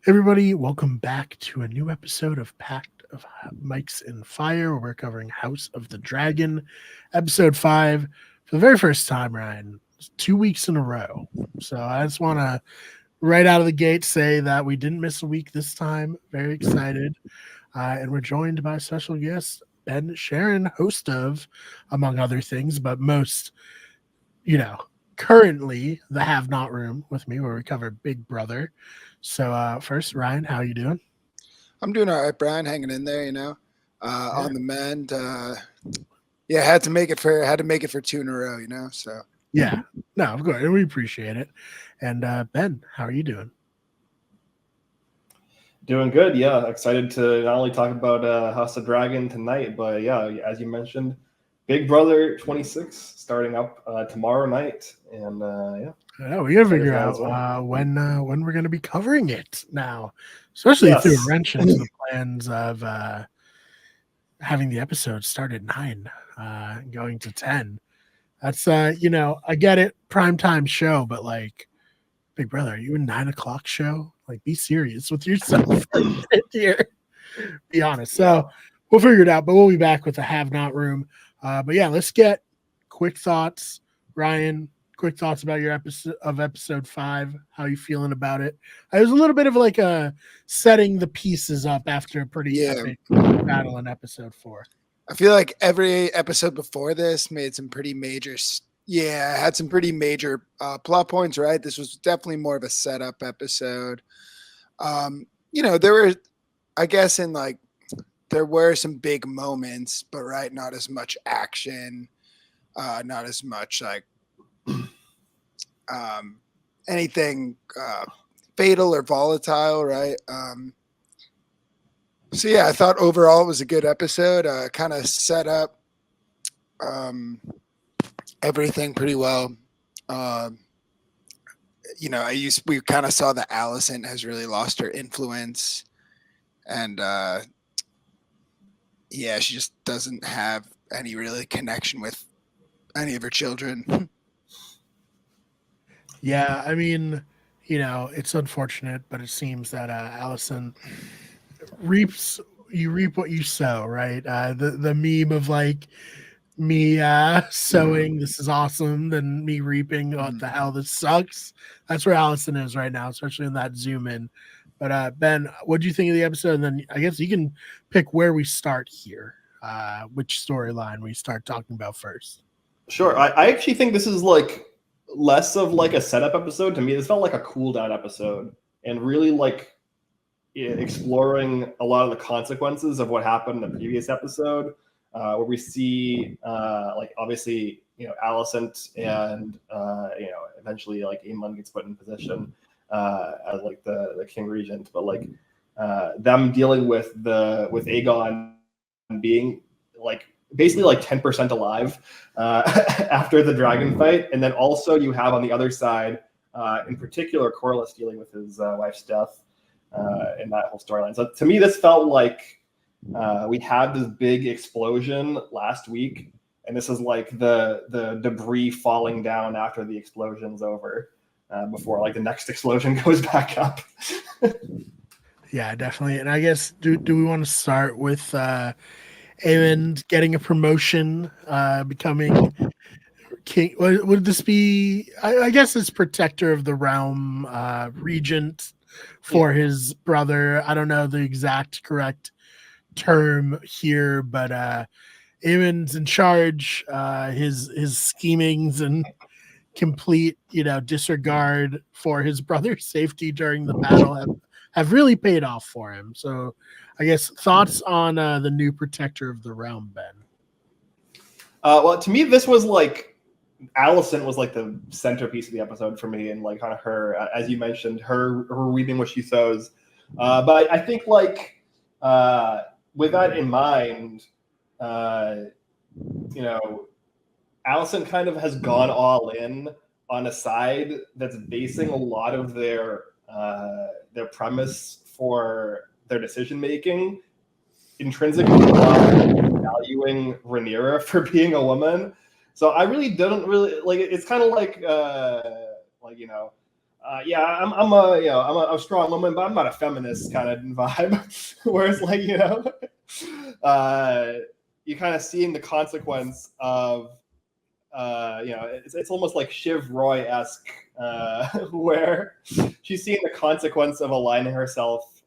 Everybody, welcome back to a new episode of Pact of Mics and Fire, where we're covering House of the Dragon, episode 5. For the very first time, Ryan, 2 weeks in a row. So I just want to, right out of the gate, say that we didn't miss a week this time. Very excited. And we're joined by special guest, Ben Sharon, host of, among other things, but most, currently the Have Not Room with me, where we cover Big Brother. So first, Ryan, how you doing? I'm doing all right, Brian. Hanging in there, Yeah. on the mend. Yeah, had to make it for two in a row, So Yeah, no, of course, and we appreciate it. And Ben, how are you doing? Doing good, yeah. Excited to not only talk about House of Dragon tonight, but yeah, as you mentioned, Big Brother 26 starting up tomorrow night, and yeah. Yeah, we gotta figure Excited for that out as well. when we're gonna be covering it now, especially if threw a Yes. wrench into the plans of having the episode start at 9, going to 10. That's I get it, primetime show, but like, Big Brother, are you a 9 o'clock show? Like, be serious with yourself here. Be honest. So we'll figure it out, but we'll be back with the Have Not Room. But yeah, let's get quick thoughts. Ryan, quick thoughts about your episode 5. How you feeling about it? It was a little bit of like a setting the pieces up after a pretty epic battle in episode 4. I feel like every episode before this made some pretty major. Had some pretty major plot points. Right, this was definitely more of a setup episode. There were, I guess, there were some big moments, but right, not as much action, not as much like anything fatal or volatile, right? So yeah, I thought overall it was a good episode. Kind of set up everything pretty well. We kind of saw that Allison has really lost her influence, and she just doesn't have any really connection with any of her children. Yeah, I mean, it's unfortunate, but it seems that Allison you reap what you sow, right? The meme of like me sowing this is awesome, then me reaping what the hell this sucks. That's where Allison is right now, especially in that zoom in. But Ben, what do you think of the episode? And then I guess you can pick where we start here, which storyline we start talking about first. Sure. I actually think this is like less of like a setup episode. To me, this felt like a cool down episode, and really like exploring a lot of the consequences of what happened in the previous episode, where we see like obviously Allison and eventually like Aemon gets put in position as like the king regent, but like them dealing with Aegon being like basically like 10% alive after the dragon fight, and then also you have on the other side in particular Corlys dealing with his wife's death in that whole storyline. So to me, this felt like we had this big explosion last week, and this is like the debris falling down after the explosion's over, before like the next explosion goes back up. Yeah, definitely. And I guess do we want to start with Aemon getting a promotion, becoming king? Would this be? I guess it's protector of the realm, regent for his brother. I don't know the exact correct term here, but Aemon's in charge. His schemings and complete disregard for his brother's safety during the battle have really paid off for him. So I guess thoughts on the new protector of the realm, Ben? Well, to me, this was like Allison was like the centerpiece of the episode for me, and like kind of her, as you mentioned, her reaping what she sows. But I think like with that in mind, Allison kind of has gone all in on a side that's basing a lot of their premise for their decision making intrinsically valuing Rhaenyra for being a woman. So I really don't really like. It's kind of like yeah, I'm a I'm a strong woman, but I'm not a feminist kind of vibe. Whereas like you kind of seeing the consequence of it's almost like Shiv Roy-esque, where she's seeing the consequence of aligning herself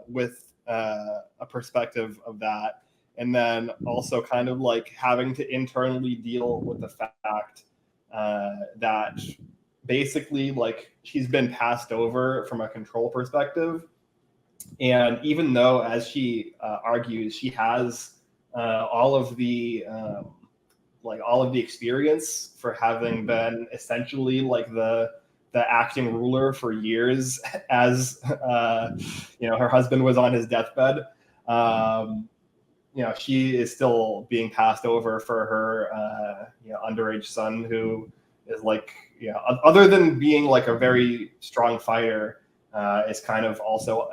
with a perspective of that, and then also kind of like having to internally deal with the fact that basically like she's been passed over from a control perspective. And even though, as she argues, she has all of the experience for having been essentially like the acting ruler for years as her husband was on his deathbed. She is still being passed over for her underage son, who is like other than being like a very strong fighter, is kind of also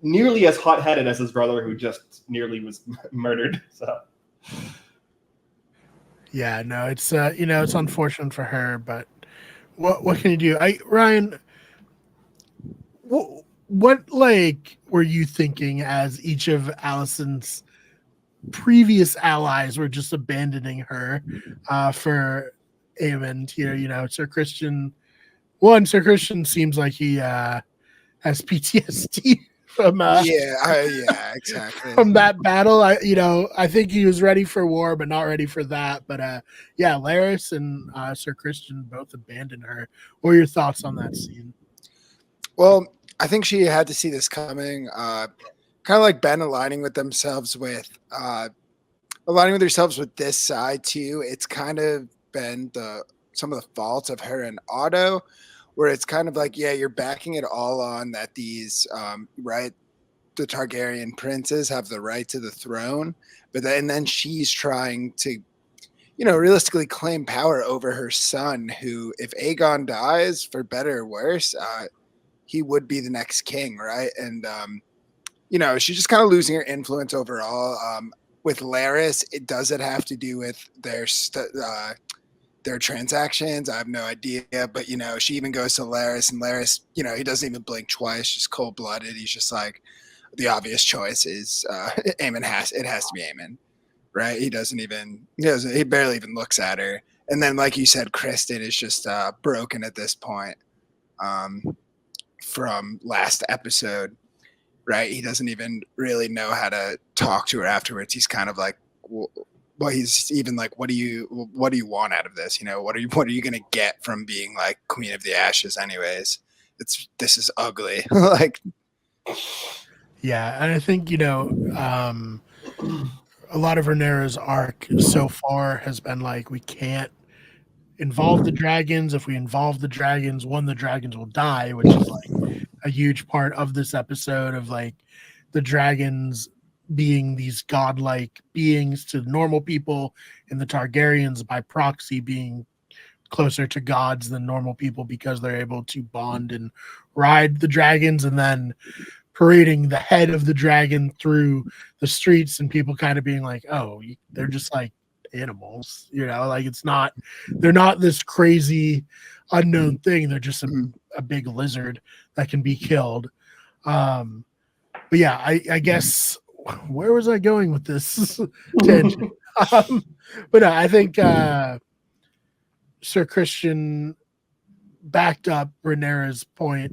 nearly as hot-headed as his brother, who just nearly was murdered. So Yeah, no, it's it's unfortunate for her, but what can you do? Ryan, what like were you thinking as each of Allison's previous allies were just abandoning her for Aemond here? Sir Christian. Sir Christian seems like he has PTSD from yeah, exactly. from that battle. I think he was ready for war, but not ready for that. But yeah, Laris and Sir Christian both abandoned her. What are your thoughts on that scene? Well, I think she had to see this coming. Kind of like Ben aligning with herself with this side too. It's kind of been some of the faults of her and Otto, where it's kind of like, yeah, you're backing it all on that these the Targaryen princes have the right to the throne, but then she's trying to realistically claim power over her son, who, if Aegon dies, for better or worse, he would be the next king, right? And she's just kind of losing her influence overall. With Laris, does it have to do with their transactions? I have no idea, but she even goes to Laris, and Laris, he doesn't even blink twice, just cold blooded. He's just like, the obvious choice is Aemon has to be Aemon, right? He barely even looks at her. And then, like you said, Kristen is just broken at this point from last episode, right? He doesn't even really know how to talk to her afterwards. He's kind of like, well, he's even like, what do you want out of this? What are you going to get from being like Queen of the Ashes anyways? This is ugly. Like, Yeah, and I think a lot of Rhaenyra's arc so far has been like, we can't involve the dragons. If we involve the dragons, one, the dragons will die, which is like a huge part of this episode, of like the dragons being these godlike beings to normal people, and the Targaryens by proxy being closer to gods than normal people because they're able to bond and ride the dragons, and then parading the head of the dragon through the streets, and people kind of being like, oh, they're just like animals, like they're not this crazy unknown thing. They're just a big lizard that can be killed. But yeah, I guess, where was I going with this tangent? But no, I think Sir Christian backed up Rhaenyra's point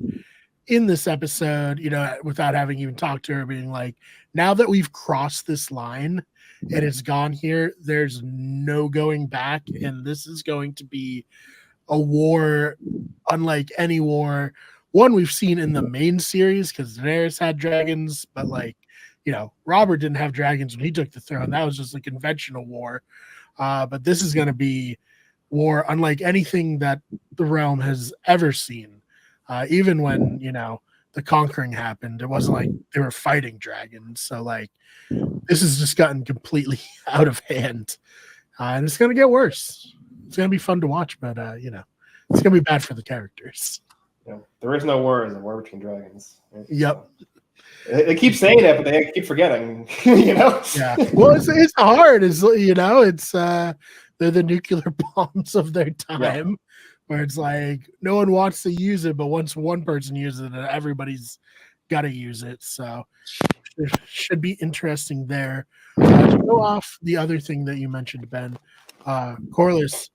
in this episode, without having even talked to her, being like, now that we've crossed this line and it's gone here, there's no going back, and this is going to be a war unlike any war one we've seen in the main series, because Daenerys had dragons, but like, Robert didn't have dragons when he took the throne. That was just a conventional war. But this is going to be war unlike anything that the realm has ever seen. Even when, the conquering happened, it wasn't like they were fighting dragons. So like, this has just gotten completely out of hand. And it's going to get worse. It's going to be fun to watch, but, it's going to be bad for the characters. Yeah, there is no war, is a war between dragons. Right? Yep. They keep saying it, but they keep forgetting, Yeah. Well, it's hard. It's, it's they're the nuclear bombs of their time. where it's like no one wants to use it, but once one person uses it, everybody's got to use it. So it should be interesting there. To go off the other thing that you mentioned, Ben, Corliss.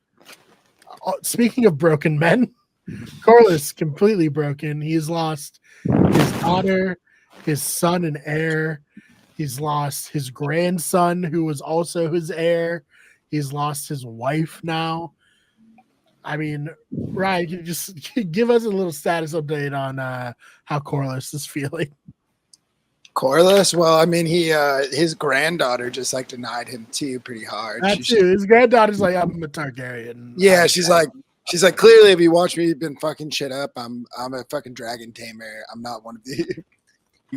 Speaking of broken men, Corliss completely broken. He's lost his daughter, his son and heir. He's lost his grandson, who was also his heir. He's lost his wife now. I mean, Ryan, can you just give us a little status update on how Corliss is feeling? Corliss? Well, I mean, his granddaughter just like denied him too pretty hard. That's it. His granddaughter's like, I'm a Targaryen. Yeah, she's like, clearly, if you watch me, you've been fucking shit up. I'm a fucking dragon tamer. I'm not one of you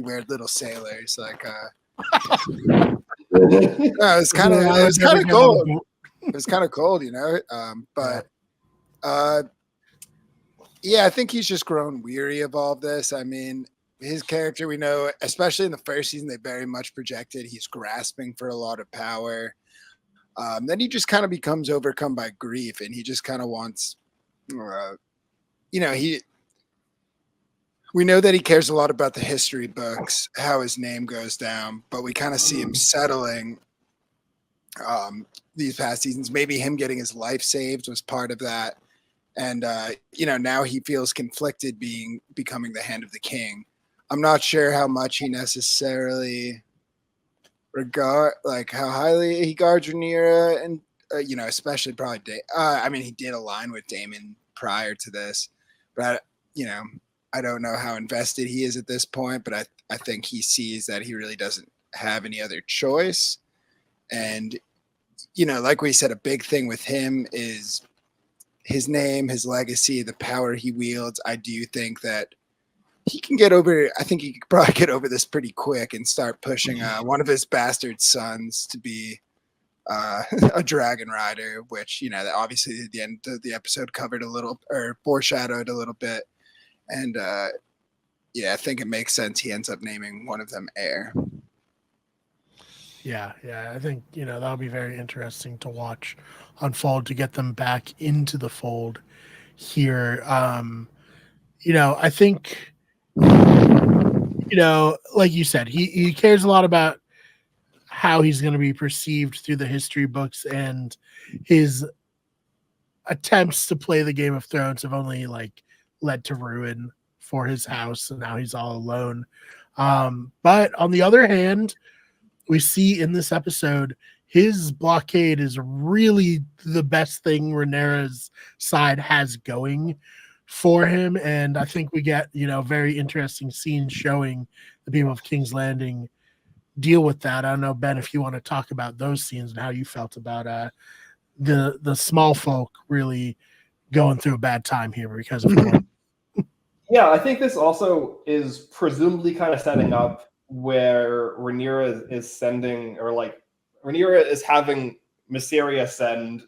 weird little sailors. Like, it was kind of cold. It was kind of cold, you know. Yeah, I think he's just grown weary of all of this. I mean, his character, we know, especially in the first season, they very much projected he's grasping for a lot of power. Then he just kind of becomes overcome by grief, and he just kind of wants, we know that he cares a lot about the history books, how his name goes down, but we kind of see him settling these past seasons. Maybe him getting his life saved was part of that. And, now he feels conflicted becoming the hand of the king. I'm not sure how much he necessarily how highly he regards Rhaenyra, and especially probably he did align with Daemon prior to this, but I don't know how invested he is at this point, but I think he sees that he really doesn't have any other choice. And like we said, a big thing with him is his name, his legacy, the power he wields. I do think that he can get over. I think he could probably get over this pretty quick and start pushing one of his bastard sons to be a dragon rider, which that obviously at the end of the episode covered a little or foreshadowed a little bit. And I think it makes sense he ends up naming one of them heir. Yeah, I think that'll be very interesting to watch unfold to get them back into the fold here. I think like you said, he cares a lot about how he's going to be perceived through the history books, and his attempts to play the Game of Thrones have only led to ruin for his house, and now he's all alone. But on the other hand, we see in this episode his blockade is really the best thing Rhaenyra's side has going for him, and I think we get very interesting scenes showing the people of King's Landing deal with that. I don't know, Ben, if you want to talk about those scenes and how you felt about the small folk really going through a bad time here because of Yeah, I think this also is presumably kind of setting up where Rhaenyra is sending, or Rhaenyra is having Mysaria send,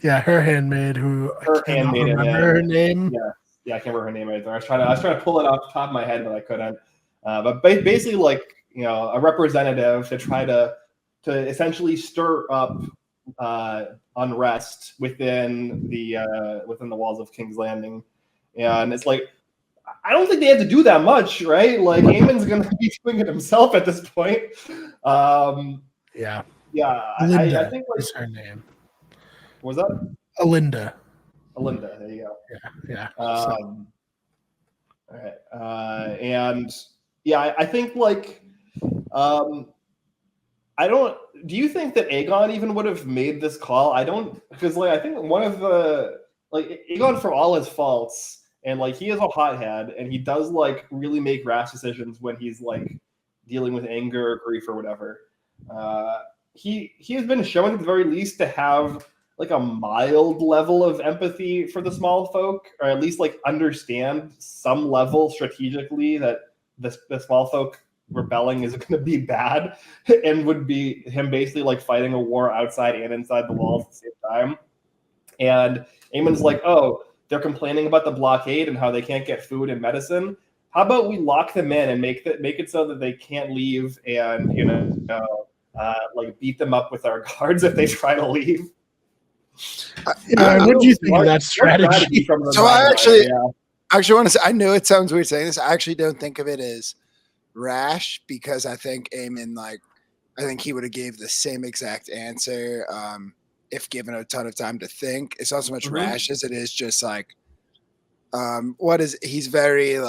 her handmaid, who her handmaid, remember her name. Yeah, I can't remember her name either. I was trying to pull it off the top of my head, but I couldn't. But basically, a representative to try to essentially stir up unrest within the walls of King's Landing, and it's like, I don't think they had to do that much, right? Like, Aemon's going to be doing it himself at this point. Yeah. I think is her name. What was that? Alinda. There you go. Yeah. All right. And I think I don't. Do you think that Aegon even would have made this call? I don't, because I think one of the Aegon, for all his faults, and he is a hothead, and he does really make rash decisions when he's dealing with anger or grief or whatever. He has been shown at the very least to have a mild level of empathy for the small folk, or at least understand some level strategically that the small folk rebelling is going to be bad, and would be him basically fighting a war outside and inside the walls at the same time. And Aemon's oh, they're complaining about the blockade and how they can't get food and medicine. How about we lock them in and make it so that they can't leave, and beat them up with our guards if they try to leave. What do you think of that strategy? From the So I Dragon actually want to say, I know it sounds weird saying this. I actually don't think of it as rash because I think Eamon, I think he would have gave the same exact answer if given a ton of time to think. It's not so much rash as it is just he's very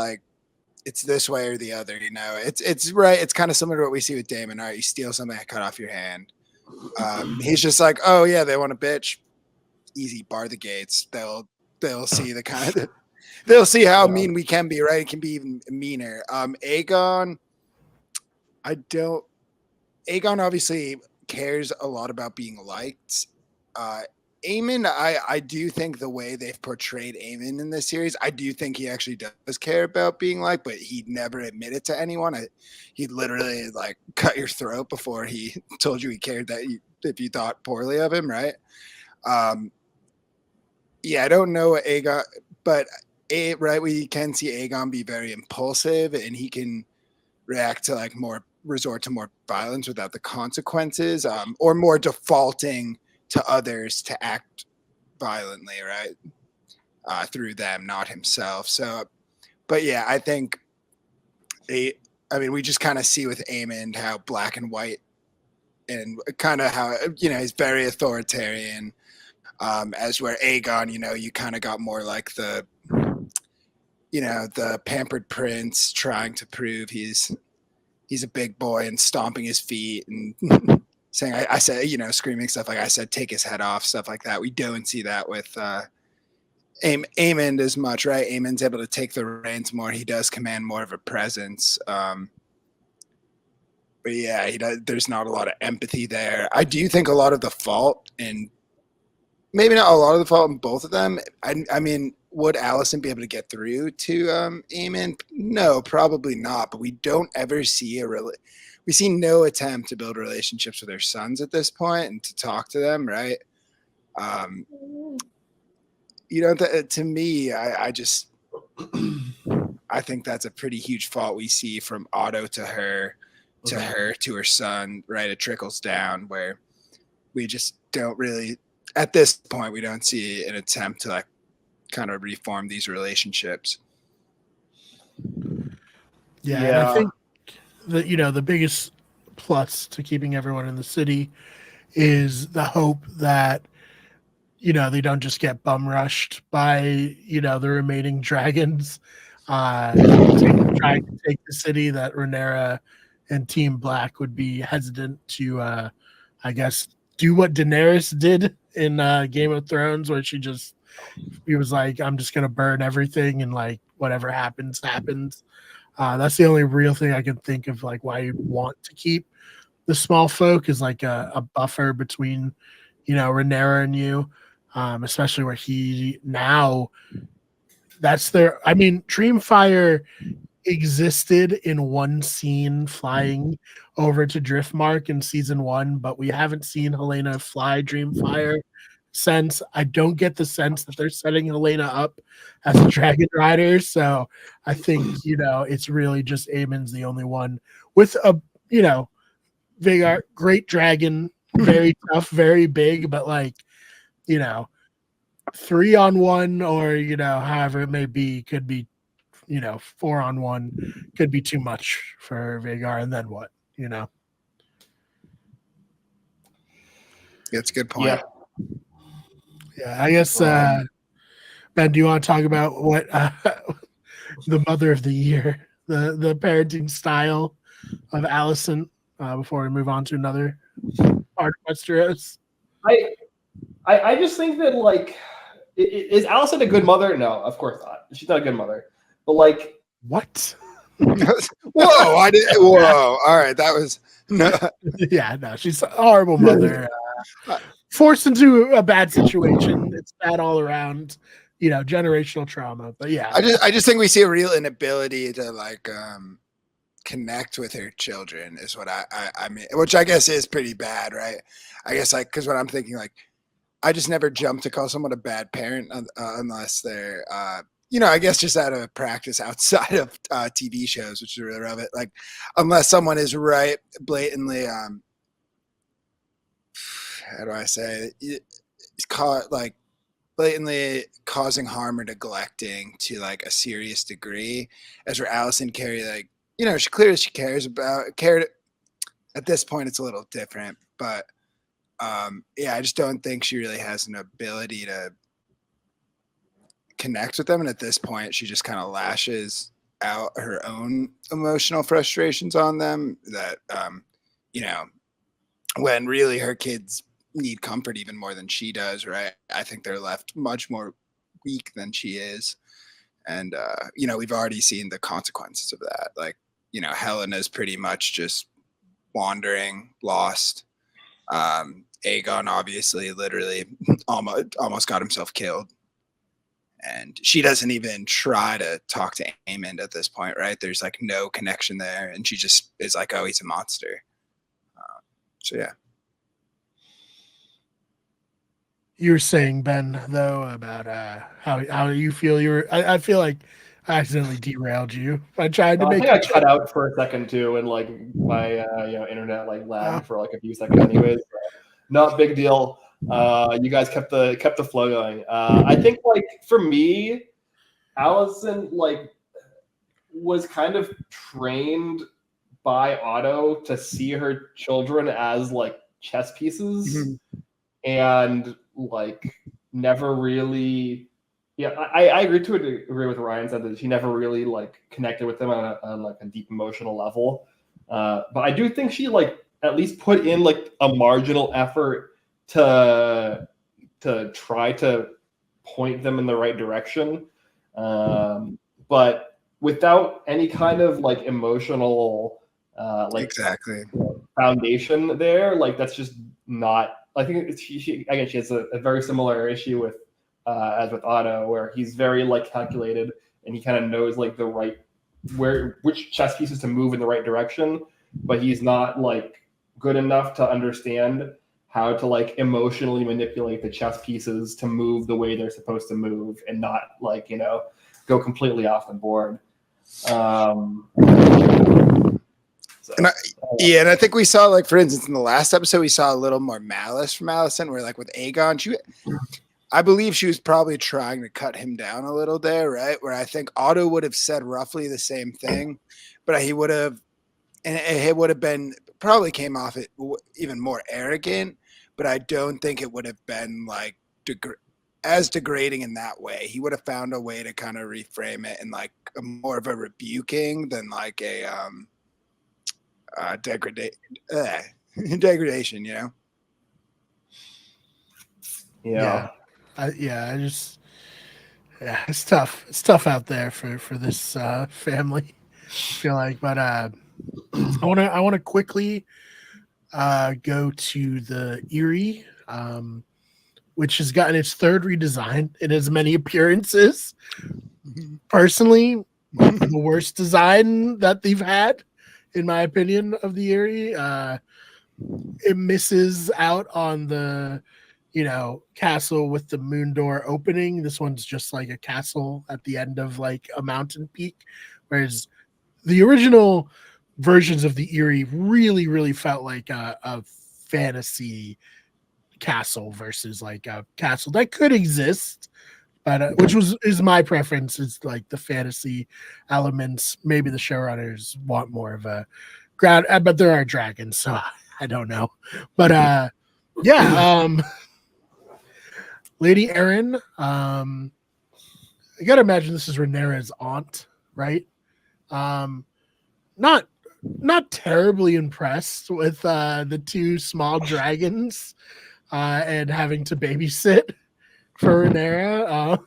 it's this way or the other, it's right. It's kind of similar to what we see with Damon. All right, you steal something, I cut off your hand. He's just like, oh yeah, they want a bitch. Easy, bar the gates. They'll see the kind of they'll see how mean we can be, right? It can be even meaner. Aegon obviously cares a lot about being liked. Aemon, I do think the way they've portrayed Aemon in this series, I do think he actually does care about being liked, but he'd never admit it to anyone. He'd literally cut your throat before he told you he cared if you thought poorly of him, right? Yeah, I don't know what Aegon, but we can see Aegon be very impulsive, and he can react to resort to more violence without the consequences, or more defaulting to others to act violently, right? Through them, not himself. So, but yeah, I think we just kind of see with Aemon how black and white, and kind of how he's very authoritarian. As where Aegon, you kind of got more like the pampered prince trying to prove he's a big boy and stomping his feet and saying, I said, screaming stuff like I said, take his head off, stuff like that. We don't see that with Aemon as much, right? Aemon's able to take the reins more. He does command more of a presence. But yeah, there's not a lot of empathy there. I do think a lot of the fault, and maybe not a lot of the fault in both of them. I mean, would Allison be able to get through to Aemon? No, probably not. But we don't ever see we see no attempt to build relationships with their sons at this point and to talk to them, right? To me, I think that's a pretty huge fault we see from Otto to her, to her son, right? It trickles down where we just don't really, at this point, we don't see an attempt to kind of reform these relationships. Yeah. And I think that, the biggest plus to keeping everyone in the city is the hope that, they don't just get bum rushed by, the remaining dragons trying to take the city, that Rhaenyra and Team Black would be hesitant to, I guess, do what Daenerys did in Game of Thrones, where he was like, I'm just going to burn everything and whatever happens, happens. That's the only real thing I can think of, why you'd want to keep the small folk is a buffer between, Rhaenyra and you, especially where Dreamfire existed in one scene flying over to Driftmark in season 1, but we haven't seen Helena fly Dreamfire since. I don't get the sense that they're setting Helena up as a dragon rider, so I think it's really just Aemon's the only one with a Vhagar, great dragon, very tough, very big, but 3-on-1 or however it may be, could be 4-on-1, could be too much for Vhagar, and then what? That's a good point. Yeah, I guess Ben, do you want to talk about what the mother of the year, the parenting style of Allison, before we move on to another part of Westeros? I just think that is Allison a good mother? No, of course not. She's not a good mother. But what? Whoa! Whoa! All right, that was no. Yeah, no, she's a horrible mother. Forced into a bad situation. It's bad all around. Generational trauma. But yeah, I just think we see a real inability to connect with her children is what I mean, which I guess is pretty bad, right? I guess because what I'm thinking, I just never jump to call someone a bad parent unless they're I guess just out of practice outside of TV shows, which is really relevant. Unless someone is blatantly how do I say it? is caught like blatantly causing harm or neglecting to like a serious degree. As for Allison Carey, like, you know, she clearly she cared. At this point, it's a little different, but yeah, I just don't think she really has an ability to connect with them. And at this point, she just kind of lashes out her own emotional frustrations on them that, you know, when really her kids need comfort even more than she does, right? I think they're left much more weak than she is. And, you know, we've already seen the consequences of that. Like, you know, Helena's pretty much just wandering, lost. Aegon obviously literally almost got himself killed. And she doesn't even try to talk to Aemond at this point, right? There's like no connection there. And she just is like, oh, he's a monster. So, yeah. You were saying, Ben, though, about how you feel. I feel like I accidentally derailed you. I tried to I make think I it. cut out for a second too, and like my internet like lagged Oh. for like a few seconds, anyways. So not big deal. You guys kept the flow going. I think like for me, Allison like was kind of trained by Otto to see her children as like chess pieces, and like never really. Yeah, I agree to a degree with Ryan said that she never really like connected with them on like a deep emotional level. But I do think she like at least put in like a marginal effort to try to point them in the right direction. But without any kind of like emotional Exactly. foundation there, like that's just not. I think she has a very similar issue with as with Otto, where he's very like calculated and he kind of knows like the right which chess pieces to move in the right direction, but he's not like good enough to understand how to like emotionally manipulate the chess pieces to move the way they're supposed to move and not like go completely off the board. And I think we saw, like, for instance, in the last episode, we saw a little more malice from Allison, where, like, with Aegon, I believe she was probably trying to cut him down a little there, right? Where I think Otto would have said roughly the same thing, but he would have, and it would have been, probably came off it even more arrogant, but I don't think it would have been, like, as degrading in that way. He would have found a way to kind of reframe it in, like, more of a rebuking than, like, a, degradation, Yeah. It's tough. It's tough out there for this family. I feel like, but I want to quickly go to the Eerie, which has gotten its third redesign in as many appearances. Personally, the worst design that they've had, in my opinion, of the Eerie. It misses out on the castle with the moon door opening. This one's just like a castle at the end of like a mountain peak, whereas the original versions of the Eerie really, really felt like a fantasy castle versus like a castle that could exist, but which is my preference. Is like the fantasy elements. Maybe the showrunners want more of a ground, but there are dragons, so I don't know. But Lady Erin, I gotta imagine this is Rhaenyra's aunt, right? Not terribly impressed with the two small dragons and having to babysit for Rhaenyra.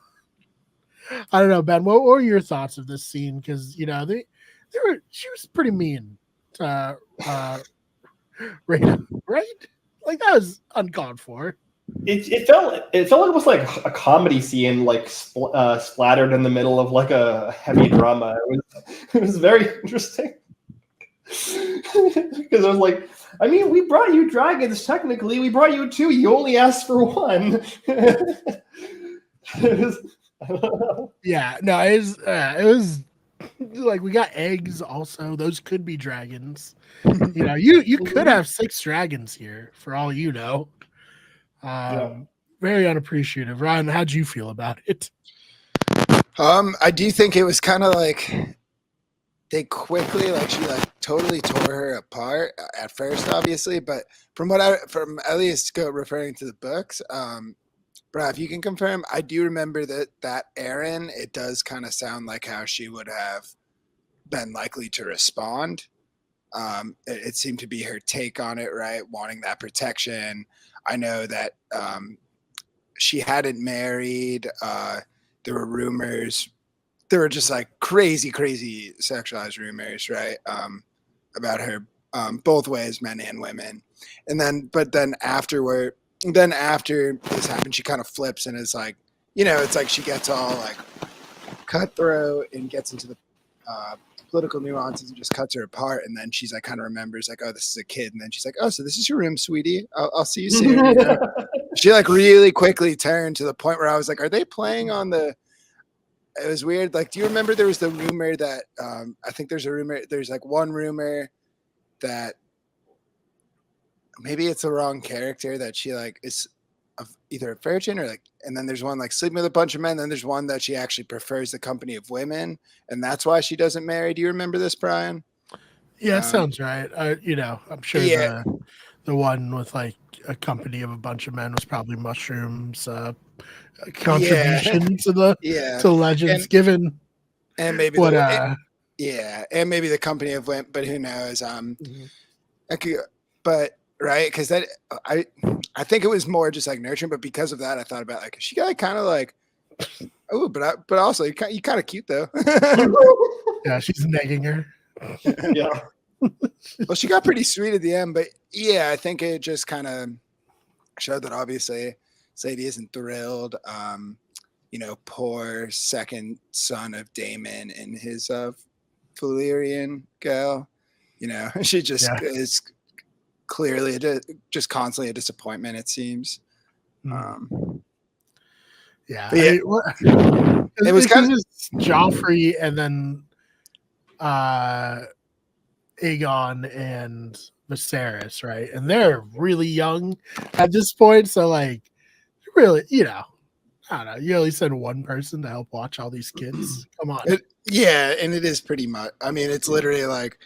I don't know, Ben. What were your thoughts of this scene? Because she was pretty mean to Rhaena, right? Like that was uncalled for. It felt almost like a comedy scene, like splattered in the middle of like a heavy drama. It was very interesting because I was like, I mean, we brought you dragons. Technically, we brought you two. You only asked for one. Yeah, no, it was like we got eggs. Also, those could be dragons. You could have 6 dragons here for all you know. very unappreciative. Ryan, how'd you feel about it? I do think it was kind of like they quickly, like she like totally tore her apart at first, obviously, but from at least referring to the books, Brad, if you can confirm, I do remember that Erin, it does kind of sound like how she would have been likely to respond. It seemed to be her take on it, right? Wanting that protection. I know that she hadn't married. There were rumors. There were just like crazy sexualized rumors, right? About her, both ways, men and women. But then after this happened, she kind of flips and is like, it's like she gets all like cutthroat and gets into the political nuances and just cuts her apart. And then she's like, kind of remembers like, oh, this is a kid. And then she's like, oh, so this is your room, sweetie. I'll see you soon. She like really quickly turned to the point where I was like, are they playing on the, it was weird. Like, do you remember there was the rumor that, I think there's like one rumor that maybe it's the wrong character, that she like is either a virgin or like, and then there's one like sleeping with a bunch of men. Then there's one that she actually prefers the company of women, and that's why she doesn't marry. Do you remember this, Brian? Yeah, it sounds right. I'm sure the one with like a company of a bunch of men was probably Mushroom's contribution to the legends, given and maybe what and maybe the company of women, but who knows? But right, because that I think it was more just like nurturing, but because of that, I thought about like she got like, kind of like, oh, but also you kind of cute though. Yeah, she's negging her. Yeah. Well, she got pretty sweet at the end, but yeah, I think it just kind of showed that obviously Sadie isn't thrilled. Poor second son of Damon and his Valyrian gal. She just is clearly just constantly a disappointment, it seems. Yeah, it was kind of Joffrey and then Aegon and Viserys, right? And they're really young at this point, so like, really, I don't know. You only send one person to help watch all these kids. Come on. And it is pretty much. I mean, it's literally like,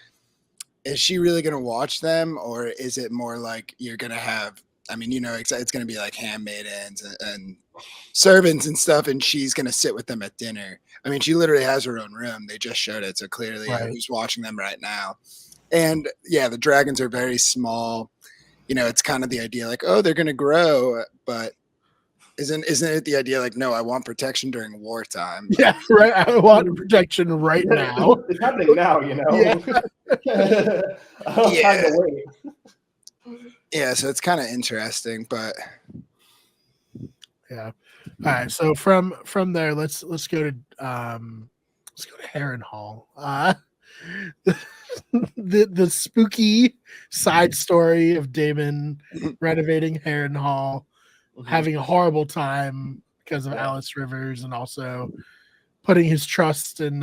is she really going to watch them, or is it more like you're going to have? I mean, it's going to be like handmaidens and servants and stuff, and she's going to sit with them at dinner. I mean, she literally has her own room. They just showed it, so clearly who's watching them right now. And yeah, the dragons are very small. It's kind of the idea like, oh, they're going to grow, but isn't it the idea like, no, I want protection during wartime? Yeah, right. I want protection right now. It's happening now, Yeah. I don't have time to wait. Yeah, so it's kind of interesting, but yeah. All right, so from there, let's go to Harrenhal. The spooky side story of Damon renovating Harrenhal, having a horrible time because of Alice Rivers, and also putting his trust in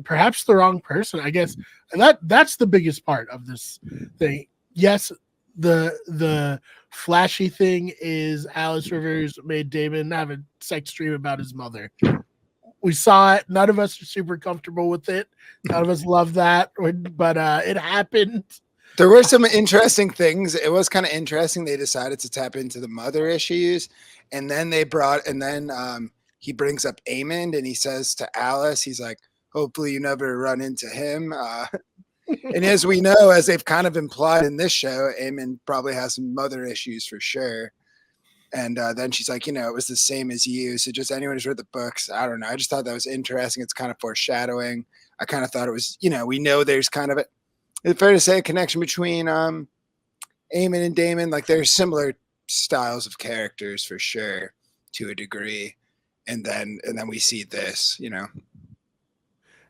perhaps the wrong person, I guess. And that's the biggest part of this thing. Yes, the flashy thing is Alice Rivers made Damon have a sex dream about his mother. We saw it. None of us are super comfortable with it. None of us love that, but it happened. There were some interesting things. It was kind of interesting. They decided to tap into the mother issues, and then he brings up Aemond, and he says to Alice, he's like, hopefully you never run into him. And as we know, as they've kind of implied in this show, Aemond probably has some mother issues for sure. And then she's like, it was the same as you. So just anyone who's read the books, I don't know. I just thought that was interesting. It's kind of foreshadowing. I kind of thought it was, we know there's kind of it's fair to say a connection between Aemond and Damon. Like there's similar styles of characters for sure to a degree. And then we see this,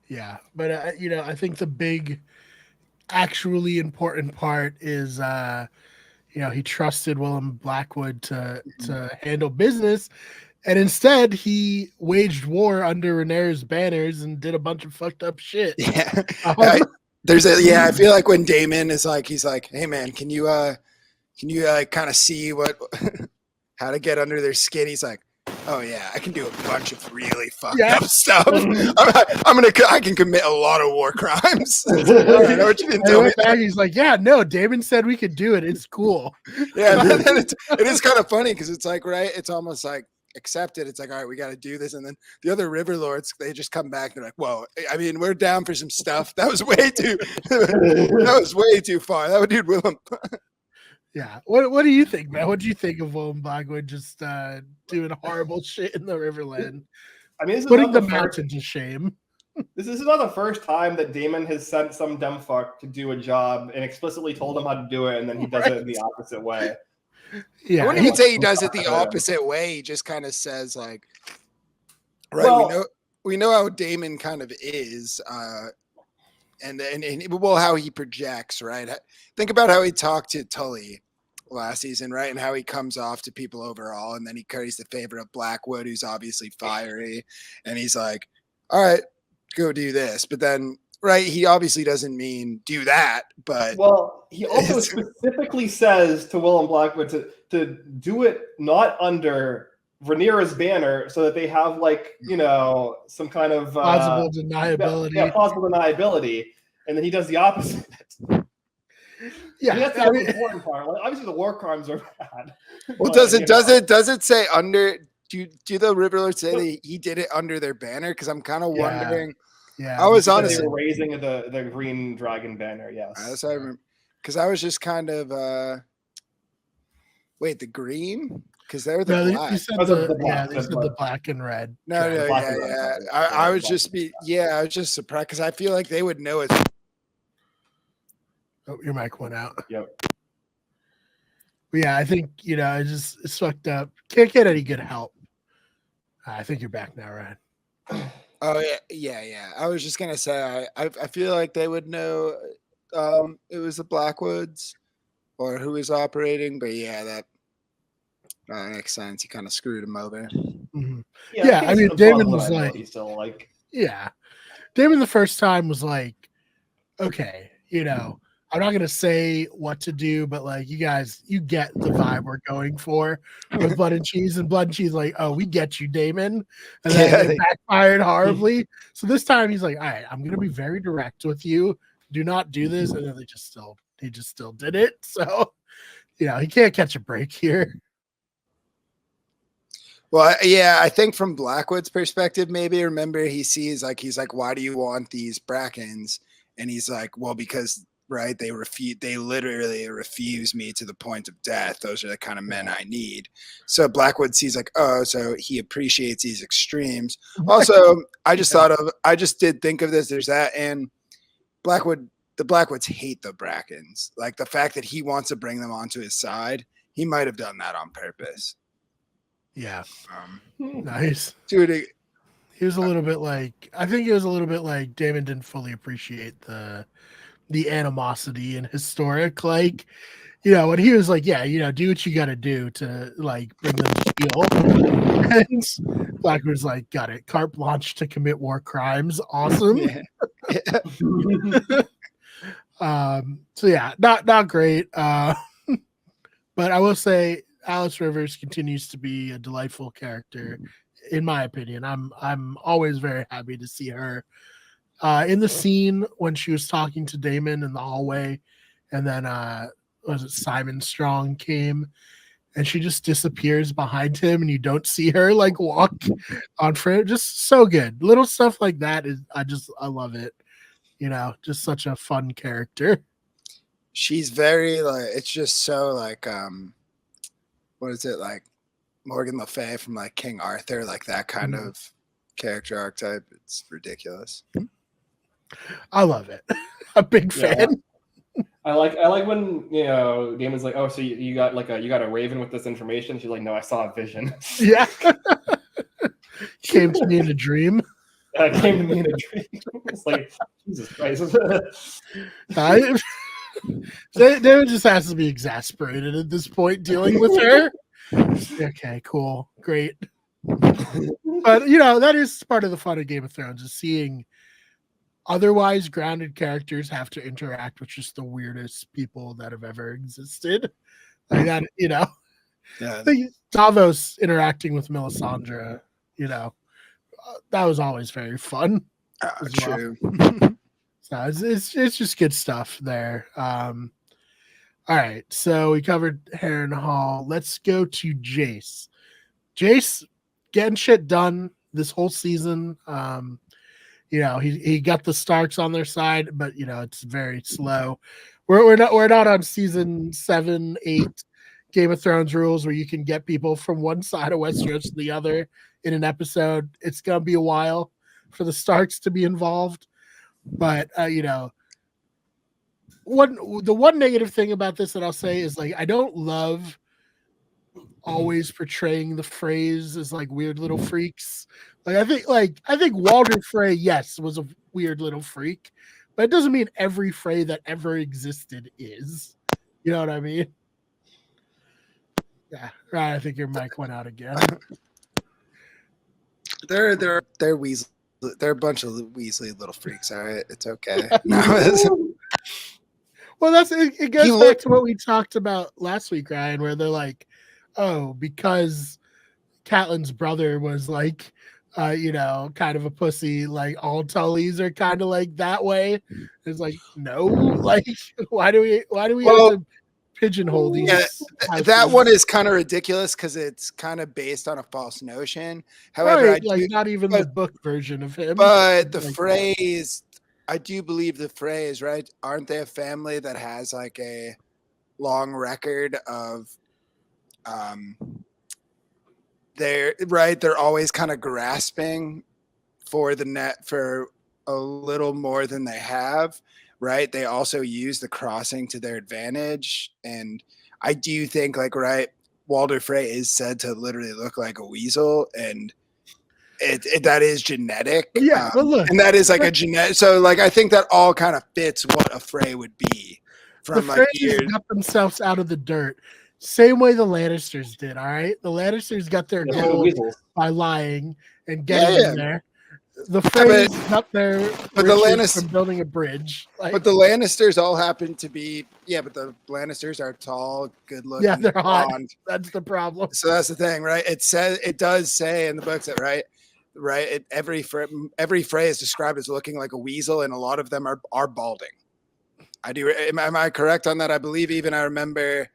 Yeah, but I think the big, actually important part is he trusted Willem Blackwood to handle business, and instead he waged war under Rhaenyra's banners and did a bunch of fucked up shit. Yeah. I feel like when Damon is like, he's like, hey man, can you kind of see what how to get under their skin. He's like, oh yeah, I can do a bunch of really fucked Yeah. up stuff. I can commit a lot of war crimes. All right, I know what you didn't And tell me. went back, he's like, yeah, no, Damon said we could do it. It's cool. Yeah, and then it is kind of funny because it's like, right, it's almost like accepted. It's like, all right, we got to do this. And then the other river lords, they just come back. They're like, whoa, I mean, we're down for some stuff. That was way too far. That would do Willem. Yeah. What do you think, man? What do you think of Willem Blackwood just doing horrible shit in the Riverland? I mean, this is Putting not the the first, mountain to shame. this is not the first time that Damon has sent some dumb fuck to do a job and explicitly told him how to do it, and then he does it in the opposite way. Yeah. I wouldn't even say he does it the opposite way. He just kind of says like, right, Well, we know how Damon kind of is, and well, how he projects, right? Think about how he talked to Tully last season, right? And how he comes off to people overall, and then he curries the favor of Blackwood, who's obviously fiery, and he's like, all right, go do this. But then, right, he obviously doesn't mean do that, but well, he also specifically says to Willem Blackwood to do it not under Rhaenyra's banner, so that they have like, you know, some kind of Plausible deniability. Yeah, plausible deniability, and then he does the opposite. Yeah. And that's the most important part. Like, obviously, the war crimes are bad. well, but, does you know. it say under? Do the River Lords say that he did it under their banner? Because I'm kind of Yeah. wondering. Yeah. I was They honestly were raising the green dragon banner. Yes, that's what I remember. Because I was just kind of wait, the green? Because they're the No, black. they said Those are the the black, they the said the black. black and red. No, dragon. no, black yeah, and red, yeah. sorry. I Yeah, was black just and I was just surprised because I feel like they would know it. Oh, your mic went out. Yep. But yeah, I think, you know, it's fucked up. Can't get any good help. I think you're back now, Ryan. Oh yeah. I was just gonna say I feel like they would know it was the Blackwoods or who was operating, but yeah, that makes sense. He kind of screwed him over. Mhm. Yeah, Yeah, think I it's mean, a Damon plausible was like, deniability still like. yeah. Damon the first time was like, okay, you know, I'm not gonna say what to do, but like you guys, you get the vibe we're going for with Blood and Cheese, and Blood and Cheese like, oh, we get you, Damon, and then it backfired horribly. So this time he's like, all right, I'm gonna be very direct with you. Do not do this, and then they just still did it. So you know, he can't catch a break here. Well, yeah, I think from Blackwood's perspective, maybe remember he's like, why do you want these Brackens? And he's like, well, because right, they literally refuse me to the point of death. Those are the kind of men I need. So Blackwood sees like, oh, so he appreciates these extremes. Also, I just did think of this. There's that, and the Blackwoods hate the Brackens. Like the fact that he wants to bring them onto his side, he might have done that on purpose. Yeah, nice, Dude, he was a little bit like, I think it was a little bit like Damon didn't fully appreciate the animosity and historic, like, you know, when he was like, yeah, you know, do what you got to do to like bring them to heel. And Blackwood's like, got it, carte blanche to commit war crimes. Awesome. yeah. So yeah, not great. But I will say Alice Rivers continues to be a delightful character, in my opinion. I'm always very happy to see her in the scene when she was talking to Damon in the hallway, and then was it Simon Strong came, and she just disappears behind him, and you don't see her like walk on front. Just so good, little stuff like that is I love it. You know, just such a fun character. She's very like, it's just so like what is it, like Morgan Le Fay from like King Arthur, like that kind of character archetype. It's ridiculous. I love it. A big fan. I like when, you know, Damon's like, oh, so you got a raven with this information. She's like, no, I saw a vision. Yeah. Came to me in a dream. It came to me in a dream. It's like, Jesus Christ. David just has to be exasperated at this point dealing with her. Okay, cool, great. But you know, that is part of the fun of Game of Thrones, is seeing otherwise grounded characters have to interact with just the weirdest people that have ever existed. Like that, you know, Yeah. Davos interacting with Melisandre, that was always very fun. as well. True. So it's just good stuff there. All right, so we covered Harrenhal. Let's go to Jace. Jace getting shit done this whole season. He got the Starks on their side, but it's very slow. We're not on season 7, 8 Game of Thrones rules where you can get people from one side of Westeros to the other in an episode. It's gonna be a while for the Starks to be involved, but the one negative thing about this that I'll say is I don't love always portraying the Freys as weird little freaks. I think Walder Frey, yes, was a weird little freak, but it doesn't mean every Frey that ever existed is. You know what I mean? Yeah, right. I think your mic went out again. They're Weasley. They're a bunch of Weasley little freaks. All right, it's okay. No, well, it goes back to what we talked about last week, Ryan, where they're like, oh, because Catelyn's brother was kind of a pussy, all Tullys are kind of that way. It's no, why do we have to pigeonhole these? Yeah, that one is kind of ridiculous because it's kind of based on a false notion. However, right, not even the book version of him. But the phrase, I do believe the phrase, right? Aren't they a family that has a long record of they're always kind of grasping for the net for a little more than they have, right? They also use the crossing to their advantage. And I do think Walder Frey is said to literally look like a weasel, and that is genetic. Yeah, but look, and that is a genetic. So I think that all kind of fits what a Frey would be from the Freys got themselves out of the dirt. Same way the Lannisters did, all right? The Lannisters got their gold by lying and getting in there. The Freys got their riches from building a bridge. But the Lannisters all happen to be, but the Lannisters are tall, good-looking. Yeah, they're hot. That's the problem. So that's the thing, right? It does say in the books that, right? Every Frey is described as looking like a weasel, and a lot of them are balding. I do. Am I correct on that? I believe I remember.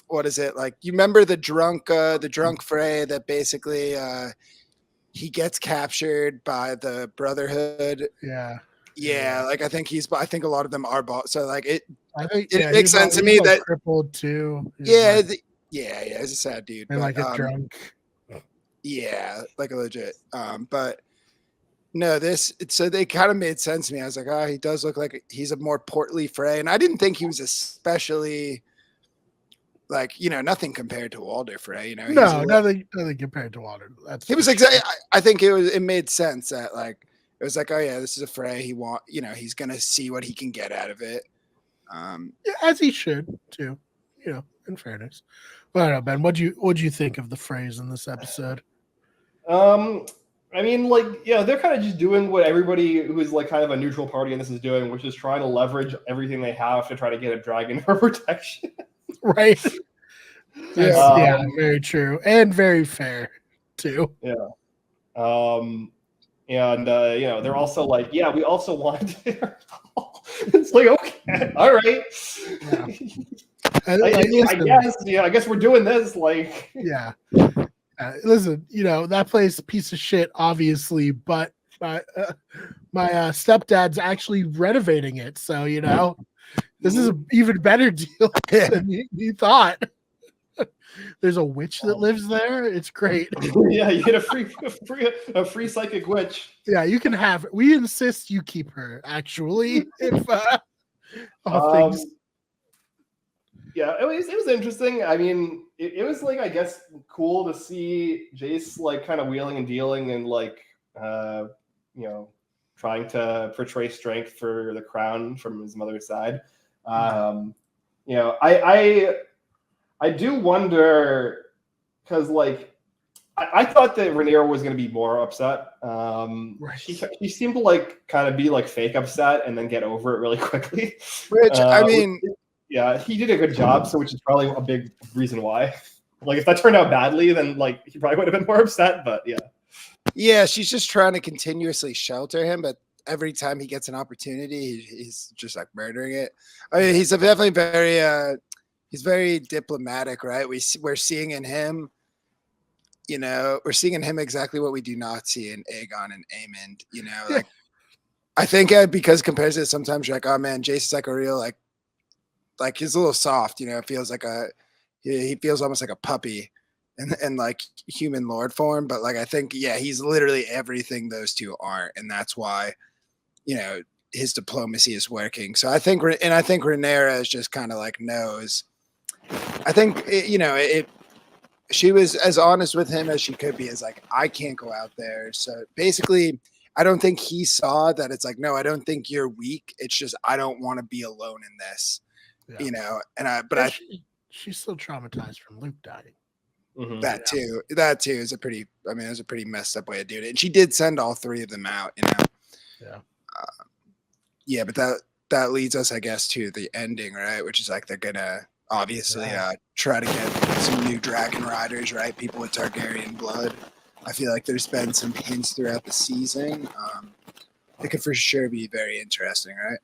What is it you remember the drunk Frey that basically he gets captured by the Brotherhood? Yeah I think a lot of them are bald, so it makes sense to me that crippled too. He's a sad dude and a drunk, a legit but no, so they kind of made sense to me. I was he does look like he's a more portly Frey, and I didn't think he was especially nothing compared to Walder Frey. No, nothing compared to Walder. It was exactly. I think it made sense that it was oh yeah, this is a Frey. He's gonna see what he can get out of it. As he should too. In fairness. Well, I don't know, Ben. What'd you think of the Freys in this episode? I mean, they're kind of just doing what everybody who's kind of a neutral party in this is doing, which is trying to leverage everything they have to try to get a dragon for protection. Right. Yeah, very true and very fair too. Yeah. They're also we also want it's okay, all right. Yeah. I guess we're doing this yeah. Listen, that place is a piece of shit, obviously, but my stepdad's actually renovating it, so this is an even better deal than you thought. There's a witch that lives there. It's great. Yeah, you get a free psychic witch. Yeah, you can have it. We insist you keep her. Actually, if things. Yeah, it was interesting. I mean, it was I guess cool to see Jace kind of wheeling and dealing and trying to portray strength for the crown from his mother's side. I do wonder because I thought that Rhaenyra was going to be more upset. Right. She seemed to kind of be fake upset and then get over it really quickly. Which I mean, Yeah, he did a good job, so which is probably a big reason why. Like if that turned out badly, then like he probably would have been more upset. But yeah. Yeah, she's just trying to continuously shelter him, but every time he gets an opportunity, he's just like murdering it. I mean, he's definitely he's very diplomatic, right? We're seeing in him, we're seeing in him exactly what we do not see in Aegon and Aemond. Like I think because compares it, sometimes you're like, oh man, Jason's like a real like he's a little soft. It feels like he feels almost like a puppy. And like human lord form, but like I think he's literally everything those two aren't, and that's why his diplomacy is working. So I think Rhaenyra is just kind of like knows. I think she was as honest with him as she could be. As like I can't go out there, so basically I don't think he saw that. It's like no, I don't think you're weak. It's just I don't want to be alone in this, And she's still traumatized from Luke dying. Mm-hmm. That too is a pretty. I mean, it was a pretty messed up way of doing it. And she did send all three of them out. Yeah. But that leads us, I guess, to the ending, right? Which is like they're gonna obviously try to get some new dragon riders, right? People with Targaryen blood. I feel like there's been some hints throughout the season. It could for sure be very interesting, right?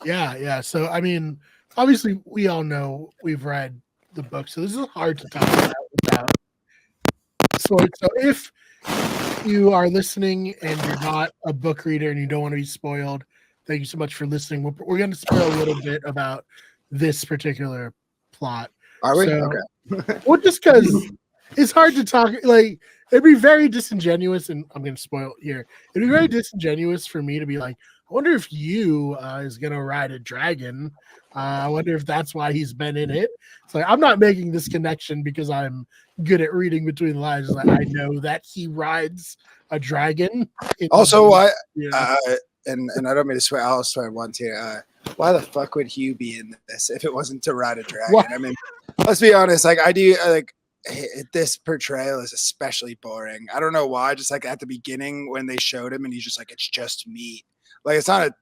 Yeah. So I mean, obviously, we all know we've read the book, so this is hard to talk about without spoilers. So if you are listening and you're not a book reader and you don't want to be spoiled, thank you so much for listening. We're going to spoil a little bit about this particular plot. Are we? So, okay. Well, just because it's hard to talk, like it'd be very disingenuous, and I'm going to spoil it here. It'd be very disingenuous for me to be like, I wonder if you is going to ride a dragon. I wonder if that's why he's been in it. It's like I'm not making this connection because I'm good at reading between the lines. Like, I know that he rides a dragon. Also, why? And I don't mean to swear. I'll swear once here. Why the fuck would Hugh be in this if it wasn't to ride a dragon? What? I mean, let's be honest. Like I do. Like this portrayal is especially boring. I don't know why. Just like at the beginning when they showed him and he's just like, it's just meat. Like it's not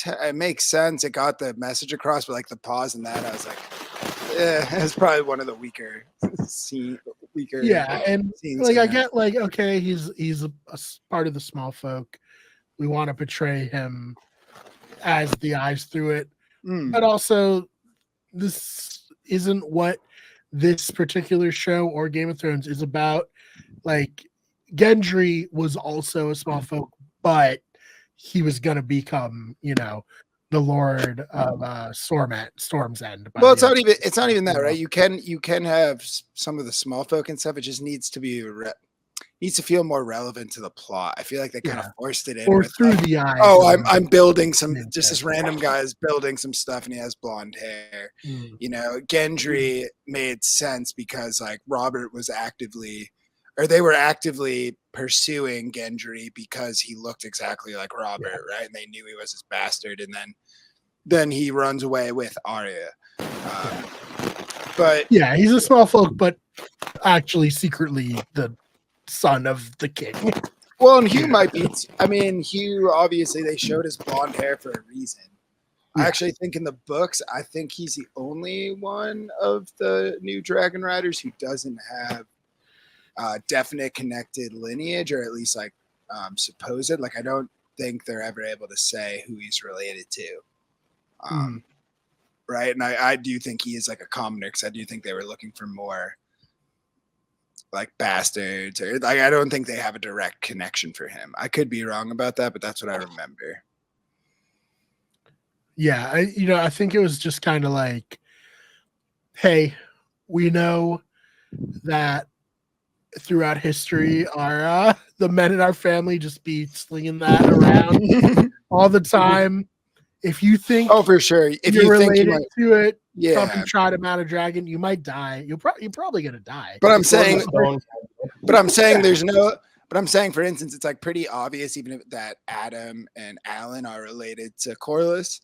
it makes sense. It got the message across, but like the pause in that, I was like, it's probably one of the weaker scenes. Yeah, and like I get like okay, he's a part of the small folk. We want to portray him as the eyes through it, but also this isn't what this particular show or Game of Thrones is about. Like Gendry was also a small folk, but he was gonna become, the Lord of Storm's End. Well, it's not even that, right? You can have some of the small folk and stuff. It just needs to be needs to feel more relevant to the plot. I feel like they kind of forced it in, or through the eyes. Oh, I'm building some. Just this random guy is building some stuff, and he has blonde hair. Gendry made sense because like Robert was they were actively pursuing Gendry because he looked exactly like Robert, right? And they knew he was his bastard, and then he runs away with Arya. But yeah, he's a small folk, but actually secretly the son of the king. Well, and Hugh might be. I mean, Hugh obviously they showed his blonde hair for a reason. I actually think in the books, I think he's the only one of the new Dragon Riders who doesn't have definite connected lineage, or at least like supposed. Like I don't think they're ever able to say who he's related to. Right, and I do think he is like a commoner because I do think they were looking for more like bastards, or like I don't think they have a direct connection for him. I could be wrong about that, but that's what I remember. Yeah, I think it was just kind of like, hey, we know that throughout history, our the men in our family just be slinging that around all the time. If you think, for sure, if you're you think related to it, yeah, come and try to mount a dragon, you might die. You're probably gonna die. But I'm saying, there's no. But I'm saying, for instance, it's like pretty obvious, even if that Adam and Alan are related to Corlys.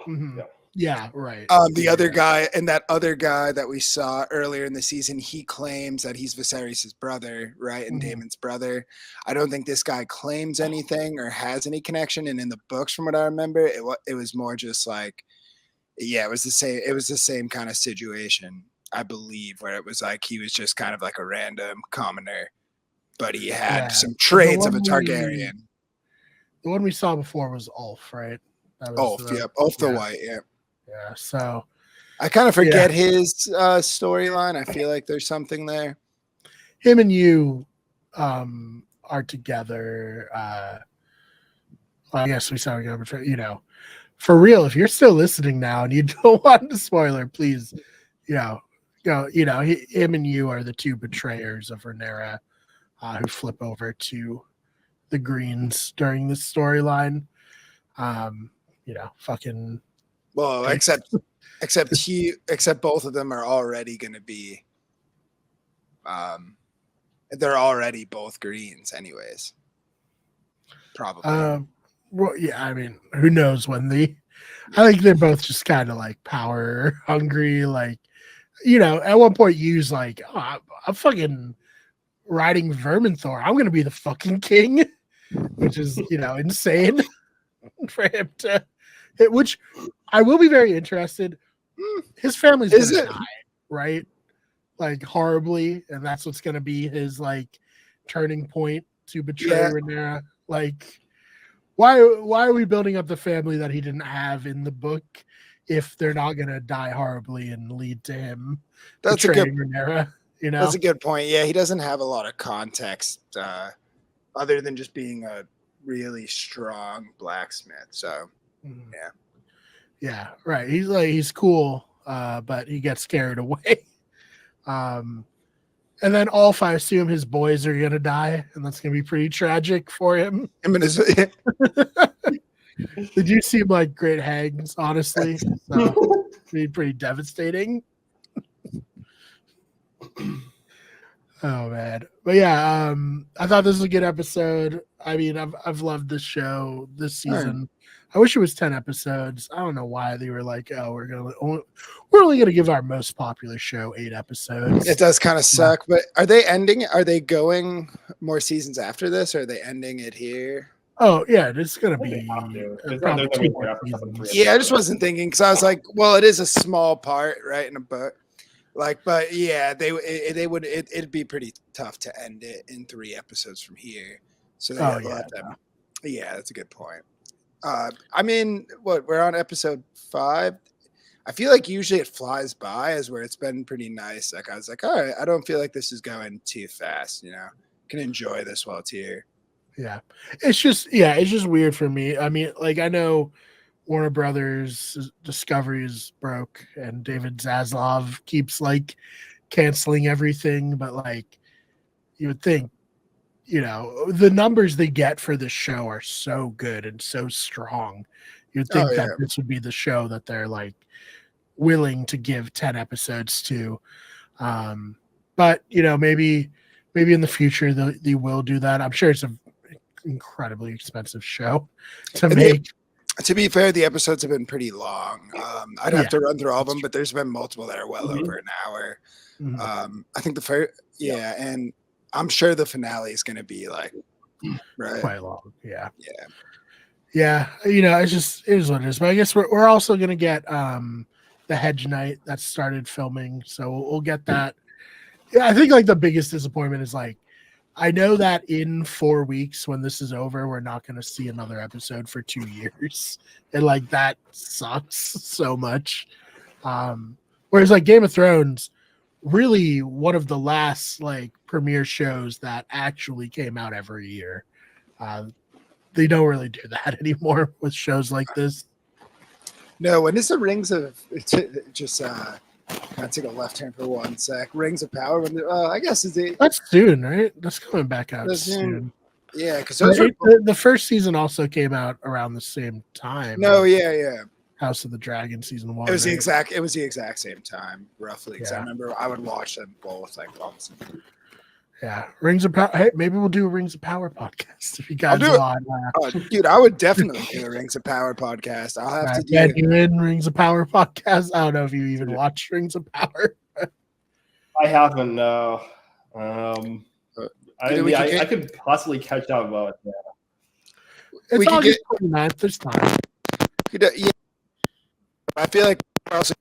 Mm-hmm. Yeah, right. The other guy and that other guy that we saw earlier in the season, he claims that he's Viserys' brother, right? And Daemon's brother. I don't think this guy claims anything or has any connection. And in the books, from what I remember, it was more just like Yeah, it was the same. It was the same kind of situation, I believe, where it was like he was just kind of like a random commoner, but he had Yeah. some The traits of a one Targaryen. the one we saw before was Ulf, right? That was Ulf, yep, Ulf the yeah, White, yeah. yeah. So I kind of yeah, forget his storyline. I feel like there's something there. him and you are together. Well, I guess we saw for real. If you're still listening now and you don't want the spoiler, please, him and you are the two betrayers of Rhaenyra who flip over to the Greens during this storyline. Fucking Well, dicks. except both of them are already going to be. They're already both Greens, anyways. Probably. Well, yeah, I mean, who knows when I think they're both just kind of like power hungry. Like, at one point, Yu's like, oh, I'm fucking riding Verminthor. I'm going to be the fucking king, which is, insane for him to, which I will be very interested. His family's going to die, right? Like, horribly. And that's what's going to be his, like, turning point to betray Rhaenyra. Like, why are we building up the family that he didn't have in the book if they're not going to die horribly and lead to him betraying Rhaenyra? That's a good point. Yeah, he doesn't have a lot of context other than just being a really strong blacksmith. So, yeah, right. He's cool, but he gets carried away. And then Ulf, I assume his boys are gonna die, and that's gonna be pretty tragic for him. Did you seem like great hags, honestly? So be pretty devastating. Oh man, but yeah, I thought this was a good episode. I mean, I've loved this show this season. I wish it was 10 episodes. I don't know why they were like, oh, we're only gonna give our most popular show 8 episodes. It does kind of suck, but are they ending? Are they going more seasons after this, or are they ending it here? Oh yeah, it's gonna be probably 2 more seasons. Yeah, I just wasn't thinking because I was like, well, it is a small part, right, in a book. Like, but yeah, it'd be pretty tough to end it in 3 episodes from here. So let them. Yeah, that's a good point. I mean, we're on episode 5. I feel like usually it flies by, as where it's been pretty nice. Like I was like, all right, I don't feel like this is going too fast. Can enjoy this while it's here. Yeah, it's just weird for me. I mean, like I know Warner Brothers Discovery is broke and David Zaslav keeps like canceling everything, but like you would think, the numbers they get for this show are so good and so strong. You'd think that this would be the show that they're like willing to give 10 episodes to. But maybe in the future they will do that. I'm sure it's an incredibly expensive show to make. To be fair, the episodes have been pretty long. I'd have to run through all of them, but there's been multiple that are well over an hour. Mm-hmm. I think the first, and I'm sure the finale is going to be like quite long. Yeah. Yeah. It is what it is. But I guess we're also going to get the Hedge Knight that started filming, so we'll get that. Yeah, I think like the biggest disappointment is like I know that in 4 weeks when this is over, we're not going to see another episode for 2 years. And like that sucks so much. Whereas like Game of Thrones, really one of the last like premiere shows that actually came out every year. They don't really do that anymore with shows like this. No, when is the Rings of just I'll take a left turn for 1 sec. Rings of Power. I guess that's soon, right? That's coming back out soon. Yeah, because the first season also came out around the same time. No, yeah. House of the Dragon season 1. It was the exact same time, roughly. Because I remember I would watch them both like once. Yeah, Rings of Power. Hey, maybe we'll do a Rings of Power podcast if you guys want. Dude, I would definitely do a Rings of Power podcast. I'll have to do you in Rings of Power podcast. I don't know if you even watch Rings of Power. I haven't. No. I could possibly catch up about it. It's August 29th. There's time. I feel like we're also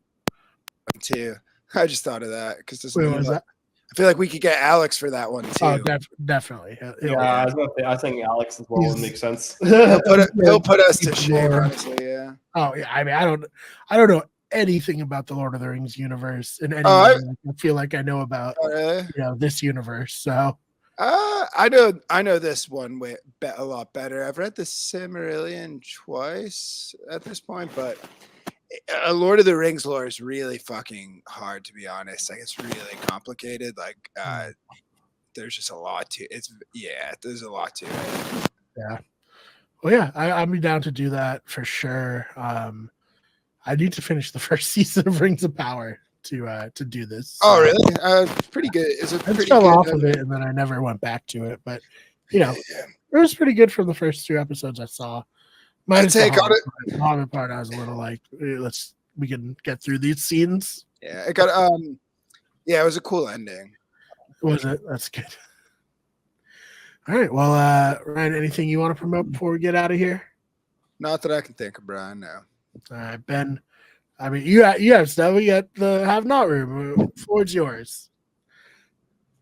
too. I just thought of that because Wait, what was that? I feel like we could get Alex for that one too. Oh, definitely. Yeah, I think Alex as well would make sense. He'll put us to shame, More. honestly. Yeah. Oh yeah, I mean, I don't know anything about the Lord of the Rings universe in any Oh, way. I feel like I know about Oh, really? this universe. So I know this one a lot better. I've read the Silmarillion twice at this point, but Lord of the Rings lore is really fucking hard, to be honest. Like, it's really complicated. Like, there's just a lot to it. There's a lot to it. yeah. Well, yeah, I'd be down to do that for sure. I need to finish the first season of Rings of Power to do this. Oh, really? Pretty good. It's a I pretty fell good. off of it, and then I never went back to it. But it was pretty good from the first 2 episodes I saw. Minus take on it. The Hobbit part, I was a little like, we can get through these scenes. Yeah, it got it was a cool ending. Was it? That's good. All right. Well, Ryan, anything you want to promote before we get out of here? Not that I can think of, Brian. No. All right, Ben. I mean, you have stuff. We got the Have Not room. Floor's yours.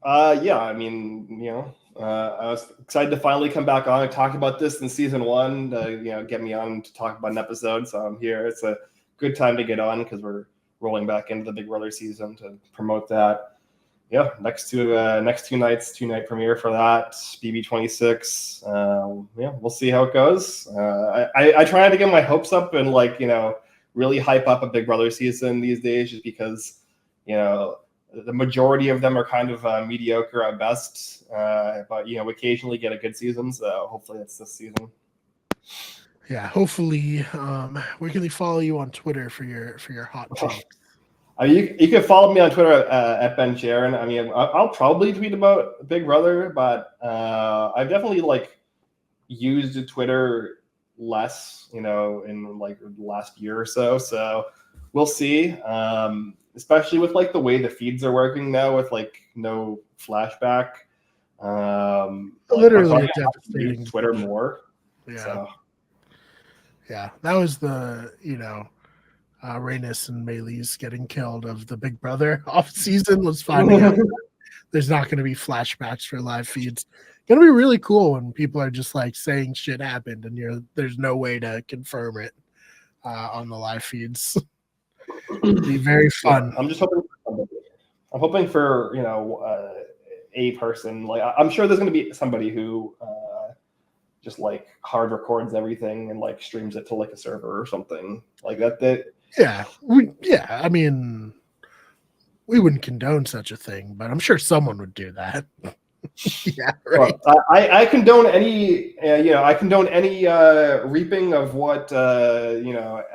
Yeah, I mean, I was excited to finally come back on and talk about this in season 1. Get me on to talk about an episode. So I'm here. It's a good time to get on because we're rolling back into the Big Brother season to promote that. Yeah, next two nights, 2-night premiere for that. BB26. We'll see how it goes. I try not to get my hopes up and really hype up a Big Brother season these days, just because the majority of them are kind of mediocre at best. But we occasionally get a good season, so hopefully it's this season. Yeah, hopefully. Where can they follow you on Twitter for your hot takes? I mean, you can follow me on Twitter at Ben Sharon. I mean, I'll probably tweet about Big Brother, but I've definitely used Twitter less, in the last year or so. So we'll see. Especially with the way the feeds are working now, with no flashback. Literally devastating. Twitter more. Yeah. So. Yeah, that was the Rhaenys and Maylis getting killed of the Big Brother off season was finding out there's not going to be flashbacks for live feeds. Going to be really cool when people are just saying shit happened and there's no way to confirm it on the live feeds. It'll be very fun. Yeah, I'm just hoping. I'm hoping for a person. I'm sure there's going to be somebody who just hard records everything and streams it to a server or something like that. Yeah, I mean, we wouldn't condone such a thing, but I'm sure someone would do that. Yeah, right. Well, I condone any, I condone any reaping of what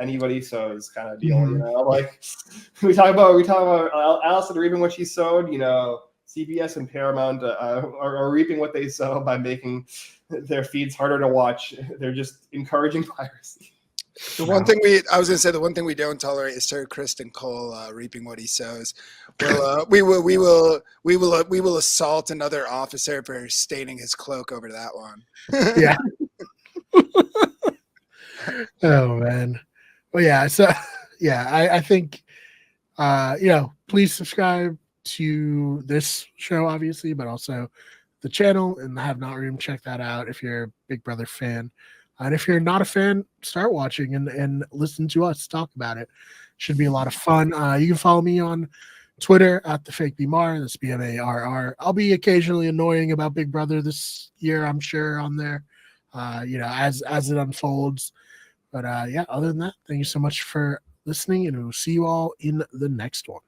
anybody sows kind of deal. Mm-hmm. We talk about Allison reaping what she sowed. CBS and Paramount are reaping what they sow by making their feeds harder to watch. They're just encouraging piracy. The one thing we don't tolerate is Sir Kristen Cole reaping what he sows. We will assault another officer for staining his cloak over that one. Yeah. Oh man. Well, yeah. So yeah, I think please subscribe to this show, obviously, but also the channel and the Have Not Room. Check that out if you're a Big Brother fan. And if you're not a fan, start watching and listen to us talk about it. Should be a lot of fun. You can follow me on Twitter at the Fake BMar. That's BMARR. I'll be occasionally annoying about Big Brother this year, I'm sure, on there. As it unfolds. But other than that, thank you so much for listening, and we'll see you all in the next one.